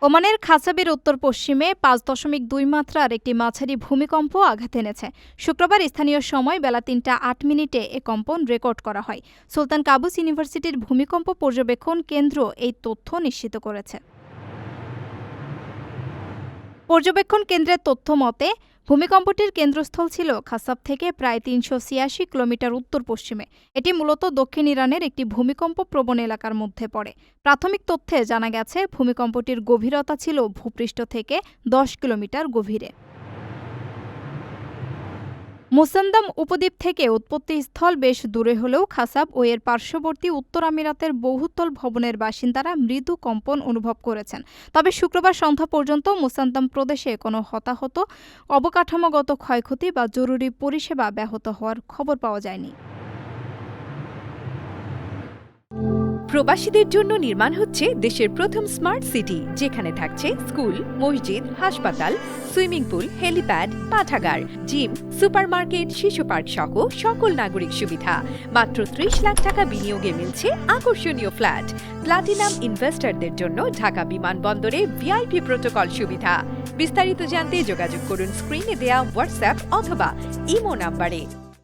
ওমানের খাসাবির উত্তর পশ্চিমে ৫.২ মাত্রার একটি মাঝারি ভূমিকম্প আঘাত এনেছে। শুক্রবার স্থানীয় সময় বেলা ৩টা ৮ মিনিটে এ কম্পন রেকর্ড করা হয়। সুলতান কাবুস ইউনিভার্সিটির ভূমিকম্প পর্যবেক্ষণ কেন্দ্র এই তথ্য নিশ্চিত করেছে। পর্যবেক্ষণ কেন্দ্রের তথ্য মতে ভূমিকম্পটির কেন্দ্রস্থল ছিল খাসাব থেকে প্রায় ৩৮৬ কিলোমিটার উত্তর পশ্চিমে। এটি মূলত দক্ষিণ ইরানের একটি ভূমিকম্প প্রবণ এলাকার মধ্যে পড়ে। প্রাথমিক তথ্যে জানা গেছে ভূমিকম্পটির গভীরতা ছিল ভূপৃষ্ঠ থেকে ১০ কিলোমিটার গভীরে। মুসান্দাম উপদ্বীপ থেকে উৎপত্তিস্থল বেশ দূরে হলেও খাসাব ও এর পার্শ্ববর্তী উত্তর আমিরাতের বহুতল ভবনের বাসিন্দারা মৃদু কম্পন অনুভব করেছেন। তবে শুক্রবার সন্ধ্যা পর্যন্ত মুসান্দাম প্রদেশে কোনো হতাহত, অবকাঠামোগত ক্ষয়ক্ষতি বা জরুরি পরিষেবা ব্যাহত হওয়ার খবর পাওয়া যায়নি। প্রবাসীদের জন্য নির্মাণ হচ্ছে দেশের প্রথম স্মার্ট সিটি, যেখানে থাকছে স্কুল, মসজিদ, হাসপাতাল, সুইমিং পুল, হেলিপ্যাড, পাঠাগার, জিম, সুপারমার্কেট, শিশু পার্ক সহ সকল নাগরিক সুবিধা। মাত্র ৩০ লাখ টাকা বিনিয়োগে মিলছে আকর্ষণীয় ফ্ল্যাট। প্লাটিনাম ইনভেস্টরদের জন্য ঢাকা বিমানবন্দরে ভিআইপি প্রোটোকল সুবিধা। বিস্তারিত জানতে যোগাযোগ করুন স্ক্রিনে দেয়া হোয়াটসঅ্যাপ অথবা ইমো নাম্বারে।